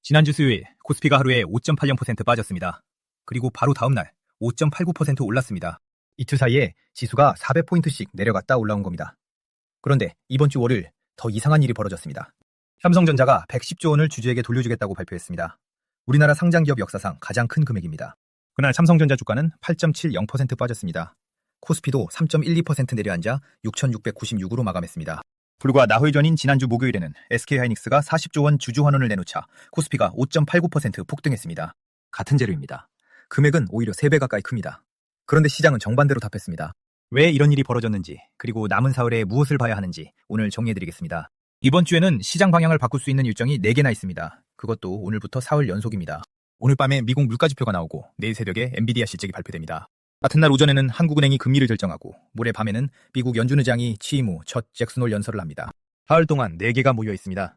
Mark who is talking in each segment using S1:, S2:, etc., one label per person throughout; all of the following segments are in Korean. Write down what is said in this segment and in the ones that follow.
S1: 지난주 수요일 코스피가 하루에 5.80% 빠졌습니다. 그리고 바로 다음날 5.89% 올랐습니다. 이틀 사이에 지수가 400포인트씩 내려갔다 올라온 겁니다. 그런데 이번 주 월요일 더 이상한 일이 벌어졌습니다. 삼성전자가 110조 원을 주주에게 돌려주겠다고 발표했습니다. 우리나라 상장기업 역사상 가장 큰 금액입니다. 그날 삼성전자 주가는 8.70% 빠졌습니다. 코스피도 3.12% 내려앉아 6,696으로 마감했습니다. 불과 나흘 전인 지난주 목요일에는 SK하이닉스가 40조 원 주주 환원을 내놓자 코스피가 5.89% 폭등했습니다. 같은 재료입니다. 금액은 오히려 3배 가까이 큽니다. 그런데 시장은 정반대로 답했습니다. 왜 이런 일이 벌어졌는지, 그리고 남은 사흘에 무엇을 봐야 하는지 오늘 정리해드리겠습니다. 이번 주에는 시장 방향을 바꿀 수 있는 일정이 4개나 있습니다. 그것도 오늘부터 사흘 연속입니다. 오늘 밤에 미국 물가지표가 나오고 내일 새벽에 엔비디아 실적이 발표됩니다. 같은 날 오전에는 한국은행이 금리를 결정하고 모레 밤에는 미국 연준의장이 취임 후 첫 잭슨홀 연설을 합니다. 사흘 동안 4개가 모여 있습니다.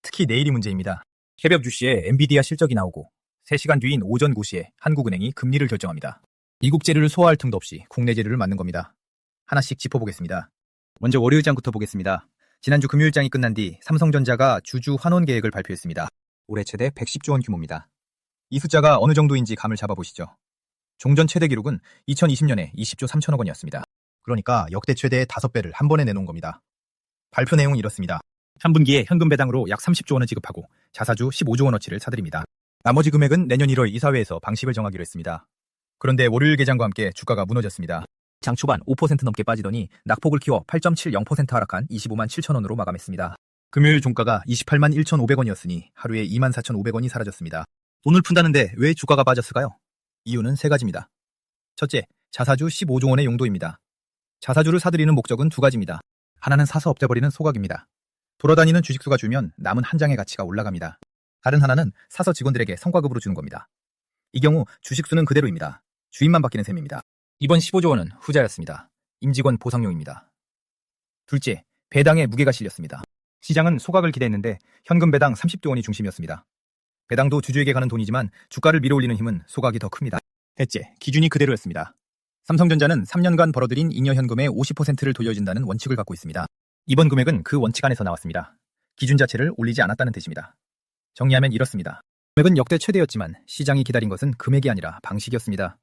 S1: 특히 내일이 문제입니다. 새벽 2시에 엔비디아 실적이 나오고 3시간 뒤인 오전 9시에 한국은행이 금리를 결정합니다. 미국 재료를 소화할 틈도 없이 국내 재료를 맞는 겁니다. 하나씩 짚어보겠습니다. 먼저 월요일장부터 보겠습니다. 지난주 금요일장이 끝난 뒤 삼성전자가 주주 환원 계획을 발표했습니다. 올해 최대 110조 원 규모입니다. 이 숫자가 어느 정도인지 감을 잡아보시죠. 종전 최대 기록은 2020년에 20조 3천억 원이었습니다. 그러니까 역대 최대의 5배를 한 번에 내놓은 겁니다. 발표 내용은 이렇습니다. 3분기에 현금 배당으로 약 30조 원을 지급하고 자사주 15조 원어치를 사들입니다. 나머지 금액은 내년 1월 이사회에서 방식을 정하기로 했습니다. 그런데 월요일 개장과 함께 주가가 무너졌습니다. 장 초반 5% 넘게 빠지더니 낙폭을 키워 8.70% 하락한 25만 7천 원으로 마감했습니다. 금요일 종가가 28만 1,500원이었으니 하루에 2만 4,500원이 사라졌습니다. 돈을 푼다는데 왜 주가가 빠졌을까요? 이유는 3가지입니다. 첫째, 자사주 15조 원의 용도입니다. 자사주를 사들이는 목적은 2가지입니다. 하나는 사서 없애버리는 소각입니다. 돌아다니는 주식수가 줄면 남은 한 장의 가치가 올라갑니다. 다른 하나는 사서 직원들에게 성과급으로 주는 겁니다. 이 경우 주식수는 그대로입니다. 주인만 바뀌는 셈입니다. 이번 15조 원은 후자였습니다. 임직원 보상용입니다. 둘째, 배당에 무게가 실렸습니다. 시장은 소각을 기대했는데 현금 배당 30조 원이 중심이었습니다. 배당도 주주에게 가는 돈이지만 주가를 밀어올리는 힘은 소각이 더 큽니다. 셋째, 기준이 그대로였습니다. 삼성전자는 3년간 벌어들인 잉여 현금의 50%를 돌려준다는 원칙을 갖고 있습니다. 이번 금액은 그 원칙 안에서 나왔습니다. 기준 자체를 올리지 않았다는 뜻입니다. 정리하면 이렇습니다. 금액은 역대 최대였지만 시장이 기다린 것은 금액이 아니라 방식이었습니다.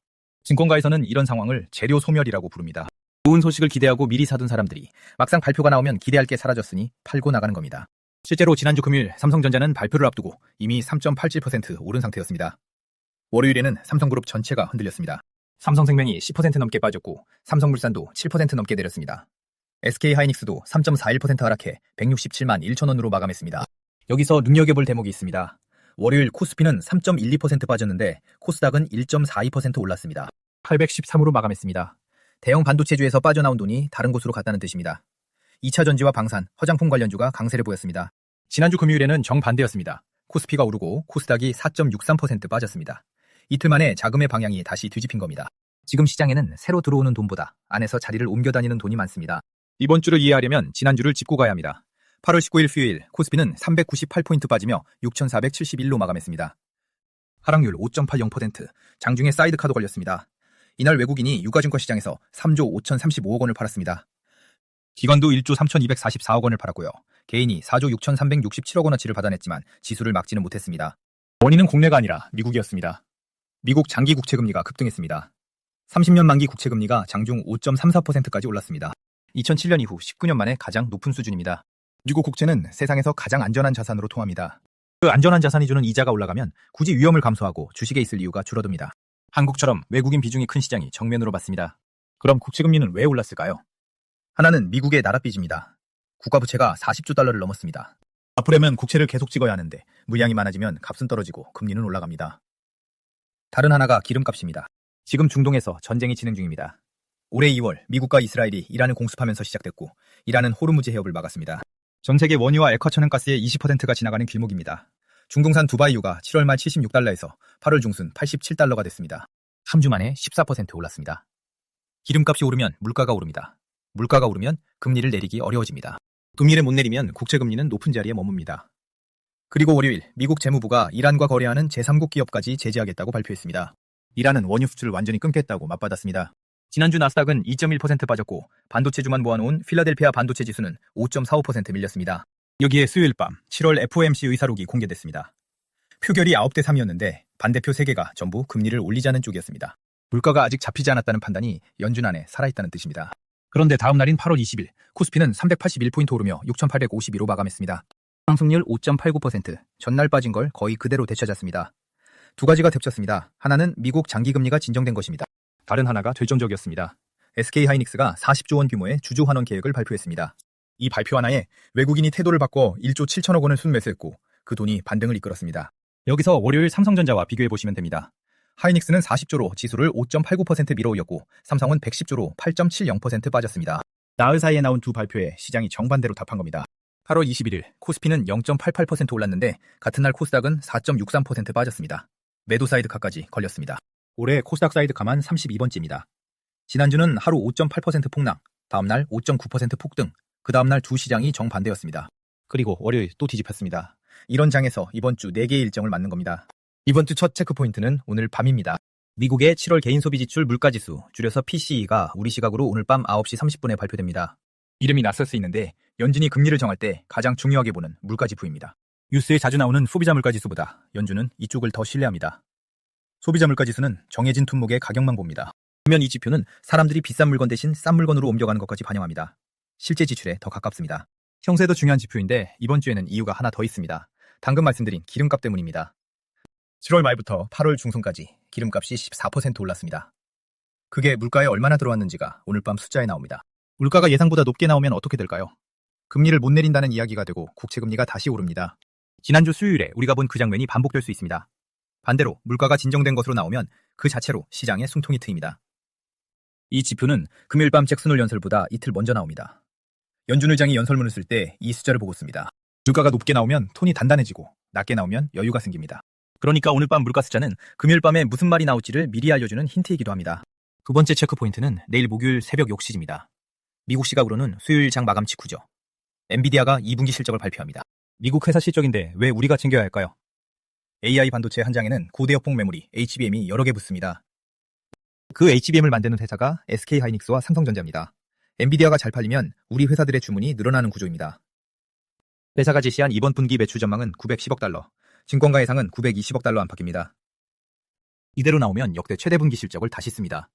S1: 증권가에서는 이런 상황을 재료 소멸이라고 부릅니다. 좋은 소식을 기대하고 미리 사둔 사람들이 막상 발표가 나오면 기대할 게 사라졌으니 팔고 나가는 겁니다. 실제로 지난주 금요일 삼성전자는 발표를 앞두고 이미 3.87% 오른 상태였습니다. 월요일에는 삼성그룹 전체가 흔들렸습니다. 삼성생명이 10% 넘게 빠졌고 삼성물산도 7% 넘게 내렸습니다. SK하이닉스도 3.41% 하락해 167만 1천 원으로 마감했습니다. 여기서 눈여겨볼 대목이 있습니다. 월요일 코스피는 3.12% 빠졌는데 코스닥은 1.42% 올랐습니다. 813으로 마감했습니다. 대형 반도체주에서 빠져나온 돈이 다른 곳으로 갔다는 뜻입니다. 2차 전지와 방산, 화장품 관련주가 강세를 보였습니다. 지난주 금요일에는 정반대였습니다. 코스피가 오르고 코스닥이 4.63% 빠졌습니다. 이틀 만에 자금의 방향이 다시 뒤집힌 겁니다. 지금 시장에는 새로 들어오는 돈보다 안에서 자리를 옮겨 다니는 돈이 많습니다. 이번 주를 이해하려면 지난주를 짚고 가야 합니다. 8월 19일 수요일 코스피는 398포인트 빠지며 6,471로 마감했습니다. 하락률 5.80%, 장중에 사이드카도 걸렸습니다. 이날 외국인이 유가증권 시장에서 3조 5,035억 원을 팔았습니다. 기관도 1조 3,244억 원을 팔았고요. 개인이 4조 6,367억 원어치를 받아냈지만 지수를 막지는 못했습니다. 원인은 국내가 아니라 미국이었습니다. 미국 장기 국채금리가 급등했습니다. 30년 만기 국채금리가 장중 5.34%까지 올랐습니다. 2007년 이후 19년 만에 가장 높은 수준입니다. 미국 국채는 세상에서 가장 안전한 자산으로 통합니다. 그 안전한 자산이 주는 이자가 올라가면 굳이 위험을 감소하고 주식에 있을 이유가 줄어듭니다. 한국처럼 외국인 비중이 큰 시장이 정면으로 봤습니다. 그럼 국채금리는 왜 올랐을까요? 하나는 미국의 나라 빚입니다. 국가부채가 40조 달러를 넘었습니다. 앞으로면 국채를 계속 찍어야 하는데 물량이 많아지면 값은 떨어지고 금리는 올라갑니다. 다른 하나가 기름값입니다. 지금 중동에서 전쟁이 진행 중입니다. 올해 2월 미국과 이스라엘이 이란을 공습하면서 시작됐고 이란은 호르무즈 해협을 막았습니다. 전 세계 원유와 액화천연가스의 20%가 지나가는 길목입니다. 중동산 두바이유가 7월 말 76달러에서 8월 중순 87달러가 됐습니다. 3주 만에 14% 올랐습니다. 기름값이 오르면 물가가 오릅니다. 물가가 오르면 금리를 내리기 어려워집니다. 금리를 못 내리면 국채금리는 높은 자리에 머뭅니다. 그리고 월요일 미국 재무부가 이란과 거래하는 제3국 기업까지 제재하겠다고 발표했습니다. 이란은 원유 수출을 완전히 끊겠다고 맞받았습니다. 지난주 나스닥은 2.1% 빠졌고 반도체주만 모아놓은 필라델피아 반도체 지수는 5.45% 밀렸습니다. 여기에 수요일 밤 7월 FOMC 의사록이 공개됐습니다. 표결이 9대 3이었는데 반대표 3개가 전부 금리를 올리자는 쪽이었습니다. 물가가 아직 잡히지 않았다는 판단이 연준 안에 살아있다는 뜻입니다. 그런데 다음 날인 8월 20일 코스피는 381포인트 오르며 6,851로 마감했습니다. 상승률 5.89%, 전날 빠진 걸 거의 그대로 되찾았습니다. 두 가지가 겹쳤습니다. 하나는 미국 장기금리가 진정된 것입니다. 다른 하나가 결정적이었습니다. SK하이닉스가 40조 원 규모의 주주 환원 계획을 발표했습니다. 이 발표 하나에 외국인이 태도를 바꿔 1조 7천억 원을 순매수했고 그 돈이 반등을 이끌었습니다. 여기서 월요일 삼성전자와 비교해보시면 됩니다. 하이닉스는 40조로 지수를 5.89% 밀어올렸고 삼성은 110조로 8.70% 빠졌습니다. 나흘 사이에 나온 두 발표에 시장이 정반대로 답한 겁니다. 8월 21일 코스피는 0.88% 올랐는데 같은 날 코스닥은 4.63% 빠졌습니다. 매도 사이드카까지 걸렸습니다. 올해 코스닥 사이드카만 32번째입니다. 지난주는 하루 5.8% 폭락, 다음날 5.9% 폭등, 그 다음날 두 시장이 정반대였습니다. 그리고 월요일 또 뒤집혔습니다. 이런 장에서 이번 주 4개의 일정을 맞는 겁니다. 이번 주 첫 체크포인트는 오늘 밤입니다. 미국의 7월 개인소비지출 물가지수, 줄여서 PCE가 우리 시각으로 오늘 밤 9시 30분에 발표됩니다. 이름이 낯설 수 있는데 연준이 금리를 정할 때 가장 중요하게 보는 물가지수입니다. 뉴스에 자주 나오는 소비자 물가지수보다 연준은 이쪽을 더 신뢰합니다. 소비자 물가지수는 정해진 품목의 가격만 봅니다. 반면 이 지표는 사람들이 비싼 물건 대신 싼 물건으로 옮겨가는 것까지 반영합니다. 실제 지출에 더 가깝습니다. 형세도 중요한 지표인데 이번 주에는 이유가 하나 더 있습니다. 방금 말씀드린 기름값 때문입니다. 7월 말부터 8월 중순까지 기름값이 14% 올랐습니다. 그게 물가에 얼마나 들어왔는지가 오늘 밤 숫자에 나옵니다. 물가가 예상보다 높게 나오면 어떻게 될까요? 금리를 못 내린다는 이야기가 되고 국채금리가 다시 오릅니다. 지난주 수요일에 우리가 본 그 장면이 반복될 수 있습니다. 반대로 물가가 진정된 것으로 나오면 그 자체로 시장에 숨통이 트입니다. 이 지표는 금요일 밤 잭슨홀 연설보다 이틀 먼저 나옵니다. 연준 의장이 연설문을 쓸 때 이 숫자를 보고 씁니다. 물가가 높게 나오면 톤이 단단해지고 낮게 나오면 여유가 생깁니다. 그러니까 오늘 밤 물가 숫자는 금요일 밤에 무슨 말이 나올지를 미리 알려주는 힌트이기도 합니다. 두 번째 체크포인트는 내일 목요일 새벽 6시입니다. 미국 시각으로는 수요일 장 마감 직후죠. 엔비디아가 2분기 실적을 발표합니다. 미국 회사 실적인데 왜 우리가 챙겨야 할까요? AI 반도체 한 장에는 고대역폭 메모리 HBM이 여러 개 붙습니다. 그 HBM을 만드는 회사가 SK하이닉스와 삼성전자입니다. 엔비디아가 잘 팔리면 우리 회사들의 주문이 늘어나는 구조입니다. 회사가 제시한 이번 분기 매출 전망은 910억 달러, 증권가 예상은 920억 달러 안팎입니다. 이대로 나오면 역대 최대 분기 실적을 다시 씁니다.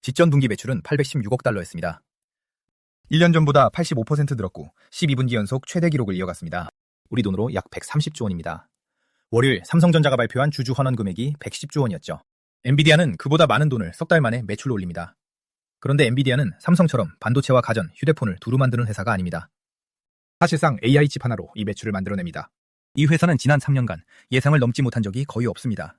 S1: 직전 분기 매출은 816억 달러였습니다. 1년 전보다 85% 늘었고 12분기 연속 최대 기록을 이어갔습니다. 우리 돈으로 약 130조 원입니다. 월요일 삼성전자가 발표한 주주 환원 금액이 110조 원이었죠. 엔비디아는 그보다 많은 돈을 석 달 만에 매출로 올립니다. 그런데 엔비디아는 삼성처럼 반도체와 가전, 휴대폰을 두루 만드는 회사가 아닙니다. 사실상 AI 칩 하나로 이 매출을 만들어냅니다. 이 회사는 지난 3년간 예상을 넘지 못한 적이 거의 없습니다.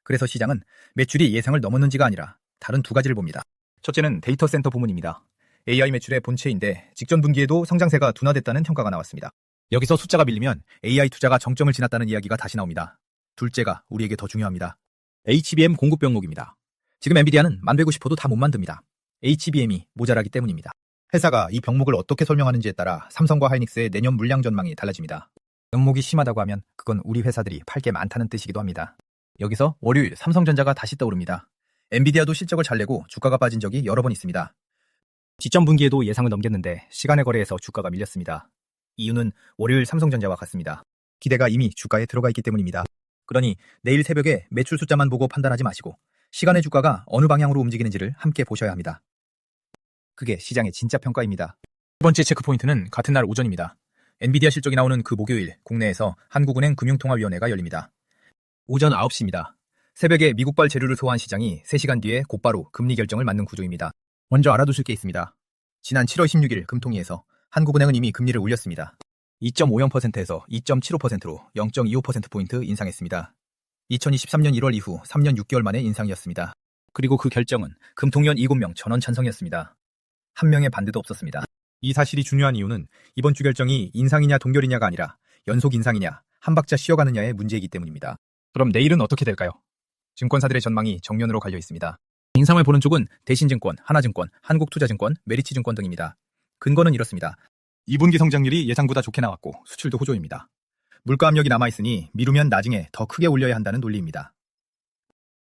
S1: 그래서 시장은 매출이 예상을 넘었는지가 아니라 다른 두 가지를 봅니다. 첫째는 데이터 센터 부문입니다. AI 매출의 본체인데 직전 분기에도 성장세가 둔화됐다는 평가가 나왔습니다. 여기서 숫자가 밀리면 AI 투자가 정점을 지났다는 이야기가 다시 나옵니다. 둘째가 우리에게 더 중요합니다. HBM 공급 병목입니다. 지금 엔비디아는 만들고 싶어도 다 못 만듭니다. HBM이 모자라기 때문입니다. 회사가 이 병목을 어떻게 설명하는지에 따라 삼성과 하이닉스의 내년 물량 전망이 달라집니다. 병목이 심하다고 하면 그건 우리 회사들이 팔 게 많다는 뜻이기도 합니다. 여기서 월요일 삼성전자가 다시 떠오릅니다. 엔비디아도 실적을 잘 내고 주가가 빠진 적이 여러 번 있습니다. 직전 분기에도 예상을 넘겼는데 시간의 거래에서 주가가 밀렸습니다. 이유는 월요일 삼성전자와 같습니다. 기대가 이미 주가에 들어가 있기 때문입니다. 그러니 내일 새벽에 매출 숫자만 보고 판단하지 마시고 시간의 주가가 어느 방향으로 움직이는지를 함께 보셔야 합니다. 그게 시장의 진짜 평가입니다. 두 번째 체크포인트는 같은 날 오전입니다. 엔비디아 실적이 나오는 그 목요일 국내에서 한국은행 금융통화위원회가 열립니다. 오전 9시입니다. 새벽에 미국발 재료를 소화한 시장이 3시간 뒤에 곧바로 금리 결정을 맞는 구조입니다. 먼저 알아두실 게 있습니다. 지난 7월 16일 금통위에서 한국은행은 이미 금리를 올렸습니다. 2.50%에서 2.75%로 0.25%포인트 인상했습니다. 2023년 1월 이후 3년 6개월 만의 인상이었습니다. 그리고 그 결정은 금통위원 7명 전원 찬성이었습니다. 한 명의 반대도 없었습니다. 이 사실이 중요한 이유는 이번 주 결정이 인상이냐 동결이냐가 아니라 연속 인상이냐 한 박자 쉬어가느냐의 문제이기 때문입니다. 그럼 내일은 어떻게 될까요? 증권사들의 전망이 정면으로 갈려 있습니다. 인상을 보는 쪽은 대신증권, 하나증권, 한국투자증권, 메리츠증권 등입니다. 근거는 이렇습니다. 2분기 성장률이 예상보다 좋게 나왔고 수출도 호조입니다. 물가 압력이 남아있으니 미루면 나중에 더 크게 올려야 한다는 논리입니다.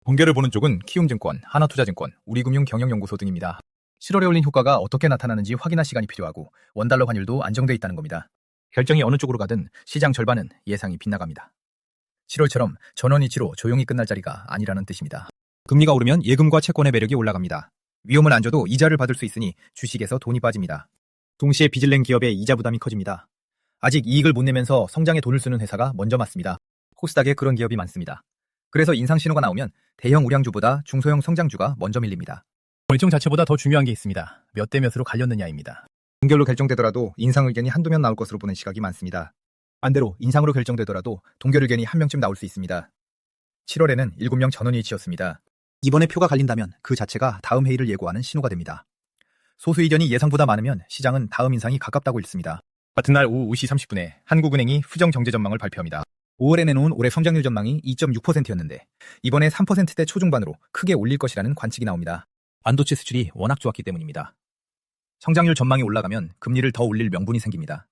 S1: bonger를 보는 쪽은 키움증권, 하나투자증권, 우리금융경영연구소 등입니다. 7월에 올린 효과가 어떻게 나타나는지 확인할 시간이 필요하고 원달러 환율도 안정돼 있다는 겁니다. 결정이 어느 쪽으로 가든 시장 절반은 예상이 빗나갑니다. 7월처럼 전원이치로 조용히 끝날 자리가 아니라는 뜻입니다. 금리가 오르면 예금과 채권의 매력이 올라갑니다. 위험은 안 져도 이자를 받을 수 있으니 주식에서 돈이 빠집니다. 동시에 빚을 낸 기업의 이자 부담이 커집니다. 아직 이익을 못 내면서 성장에 돈을 쓰는 회사가 먼저 맞습니다. 코스닥에 그런 기업이 많습니다. 그래서 인상 신호가 나오면 대형 우량주보다 중소형 성장주가 먼저 밀립니다.
S2: 결정 자체보다 더 중요한 게 있습니다. 몇 대 몇으로 갈렸느냐입니다.
S1: 동결로 결정되더라도 인상 의견이 한두 명 나올 것으로 보는 시각이 많습니다. 반대로 인상으로 결정되더라도 동결 의견이 한 명쯤 나올 수 있습니다. 7월에는 7명 전원일치였습니다. 이번에 표가 갈린다면 그 자체가 다음 회의를 예고하는 신호가 됩니다. 소수 의견이 예상보다 많으면 시장은 다음 인상이 가깝다고 읽습니다.
S2: 같은 날 오후 5시 30분에
S1: 한국은행이 후정 경제 전망을 발표합니다. 5월에 내놓은 올해 성장률 전망이 2.6%였는데 이번에 3%대 초중반으로 크게 올릴 것이라는 관측이 나옵니다. 반도체 수출이 워낙 좋았기 때문입니다. 성장률 전망이 올라가면 금리를 더 올릴 명분이 생깁니다.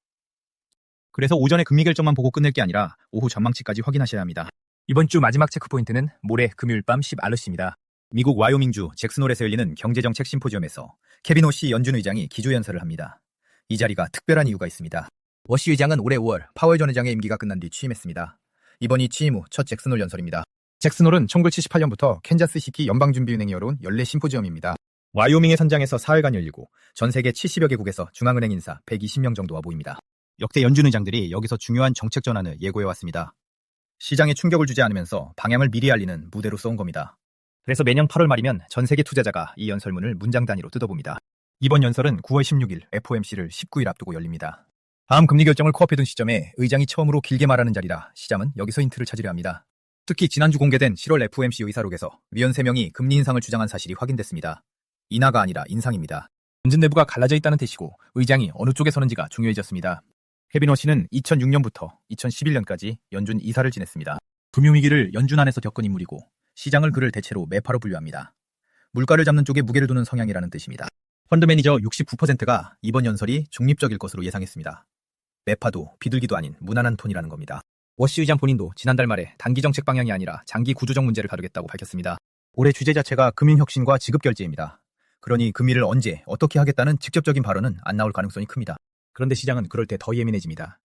S1: 그래서 오전에 금리 결정만 보고 끝낼 게 아니라 오후 전망치까지 확인하셔야 합니다.
S2: 이번 주 마지막 체크포인트는 모레 금요일 밤 10알럿입니다.
S1: 미국 와이오밍주 잭슨홀에서 열리는 경제정책 심포지엄에서 케빈 워시 연준 의장이 기조연설을 합니다. 이 자리가 특별한 이유가 있습니다. 워시 의장은 올해 5월 파월 전 의장의 임기가 끝난 뒤 취임했습니다. 이번이 취임 후 첫 잭슨홀 연설입니다. 잭슨홀은 1978년부터 캔자스시티 연방준비은행이 열어온 연례 심포지엄입니다. 와이오밍의 선장에서 사흘간 열리고 전 세계 70여 개국에서 중앙은행 인사 120명 정도와 모입니다. 역대 연준 의장들이 여기서 중요한 정책 전환을 예고해왔습니다. 시장에 충격을 주지 않으면서 방향을 미리 알리는 무대로 써온 겁니다. 그래서 매년 8월 말이면 전 세계 투자자가 이 연설문을 문장 단위로 뜯어봅니다. 이번 연설은 9월 16일 FOMC를 19일 앞두고 열립니다. 다음 금리 결정을 코앞에 둔 시점에 의장이 처음으로 길게 말하는 자리라 시장은 여기서 힌트를 찾으려 합니다. 특히 지난주 공개된 7월 FOMC 의사록에서 위원 3명이 금리 인상을 주장한 사실이 확인됐습니다. 인하가 아니라 인상입니다. 연준 내부가 갈라져 있다는 뜻이고 의장이 어느 쪽에 서는지가 중요해졌습니다. 케빈 워시는 2006년부터 2011년까지 연준 이사를 지냈습니다. 금융위기를 연준 안에서 겪은 인물이고 시장을 그를 대체로 매파로 분류합니다. 물가를 잡는 쪽에 무게를 두는 성향이라는 뜻입니다. 펀드 매니저 69%가 이번 연설이 중립적일 것으로 예상했습니다. 매파도 비둘기도 아닌 무난한 톤이라는 겁니다. 워시 의장 본인도 지난달 말에 단기 정책 방향이 아니라 장기 구조적 문제를 다루겠다고 밝혔습니다. 올해 주제 자체가 금융혁신과 지급결제입니다. 그러니 금리를 언제 어떻게 하겠다는 직접적인 발언은 안 나올 가능성이 큽니다. 그런데 시장은 그럴 때 더 예민해집니다.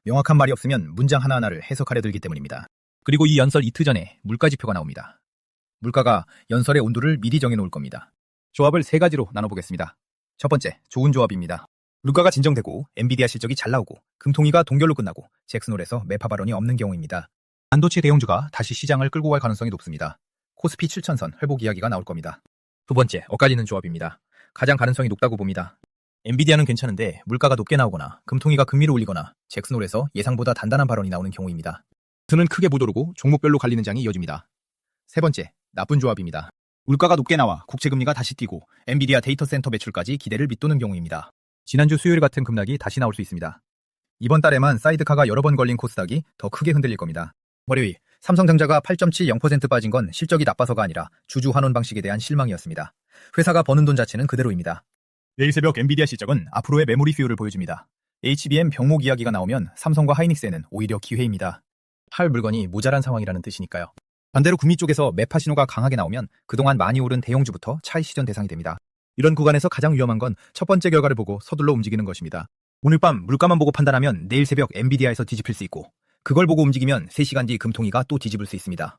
S1: 명확한 말이 없으면 문장 하나하나를 해석하려 들기 때문입니다. 그리고 이 연설 이틀 전에 물가 지표가 나옵니다. 물가가 연설의 온도를 미리 정해놓을 겁니다. 조합을 3가지로 나눠보겠습니다. 첫 번째, 좋은 조합입니다. 물가가 진정되고 엔비디아 실적이 잘 나오고 금통위가 동결로 끝나고 잭슨홀에서 매파 발언이 없는 경우입니다. 반도체 대형주가 다시 시장을 끌고 갈 가능성이 높습니다. 코스피 7000선 회복 이야기가 나올 겁니다. 두 번째, 엇갈리는 조합입니다. 가장 가능성이 높다고 봅니다. 엔비디아는 괜찮은데 물가가 높게 나오거나 금통위가 금리를 올리거나 잭슨홀에서 예상보다 단단한 발언이 나오는 경우입니다. 수는 크게 못 오르고 종목별로 갈리는 장이 이어집니다. 세 번째, 나쁜 조합입니다. 물가가 높게 나와 국채금리가 다시 뛰고 엔비디아 데이터 센터 매출까지 기대를 밑도는 경우입니다. 지난주 수요일 같은 급락이 다시 나올 수 있습니다. 이번 달에만 사이드카가 여러 번 걸린 코스닥이 더 크게 흔들릴 겁니다. 월요일, 삼성전자가 8.70% 빠진 건 실적이 나빠서가 아니라 주주 환원 방식에 대한 실망이었습니다. 회사가 버는 돈 자체는 그대로입니다. 내일 새벽 엔비디아 실적은 앞으로의 메모리 수요를 보여줍니다. HBM 병목 이야기가 나오면 삼성과 하이닉스에는 오히려 기회입니다. 팔 물건이 모자란 상황이라는 뜻이니까요. 반대로 금리 쪽에서 매파 신호가 강하게 나오면 그동안 많이 오른 대형주부터 차익 시전 대상이 됩니다. 이런 구간에서 가장 위험한 건 첫 번째 결과를 보고 서둘러 움직이는 것입니다. 오늘 밤 물가만 보고 판단하면 내일 새벽 엔비디아에서 뒤집힐 수 있고 그걸 보고 움직이면 3시간 뒤 금통위가 또 뒤집을 수 있습니다.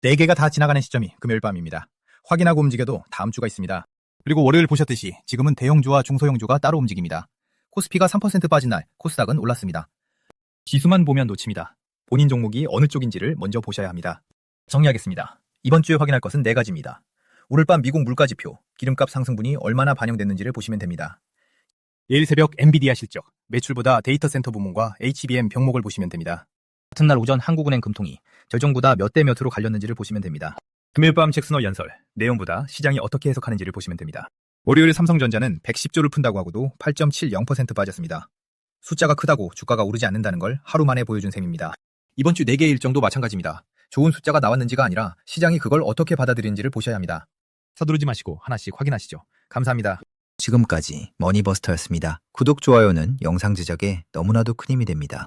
S1: 4개가 다 지나가는 시점이 금요일 밤입니다. 확인하고 움직여도 다음 주가 있습니다. 그리고 월요일 보셨듯이 지금은 대형주와 중소형주가 따로 움직입니다. 코스피가 3% 빠진 날 코스닥은 올랐습니다. 지수만 보면 놓칩니다. 본인 종목이 어느 쪽인지를 먼저 보셔야 합니다. 정리하겠습니다. 이번 주에 확인할 것은 4가지입니다. 오늘 밤 미국 물가지표, 기름값 상승분이 얼마나 반영됐는지를 보시면 됩니다. 내일 새벽 엔비디아 실적, 매출보다 데이터 센터 부문과 HBM 병목을 보시면 됩니다. 같은 날 오전 한국은행 금통위, 절정보다 몇 대 몇으로 갈렸는지를 보시면 됩니다. 금요일 밤 잭슨홀 연설, 내용보다 시장이 어떻게 해석하는지를 보시면 됩니다. 월요일 삼성전자는 110조를 푼다고 하고도 8.70% 빠졌습니다. 숫자가 크다고 주가가 오르지 않는다는 걸 하루 만에 보여준 셈입니다. 이번 주 4개 일정도 마찬가지입니다. 좋은 숫자가 나왔는지가 아니라 시장이 그걸 어떻게 받아들이는지를 보셔야 합니다. 서두르지 마시고 하나씩 확인하시죠. 감사합니다.
S3: 지금까지 머니버스터였습니다. 구독, 좋아요는 영상 제작에 너무나도 큰 힘이 됩니다.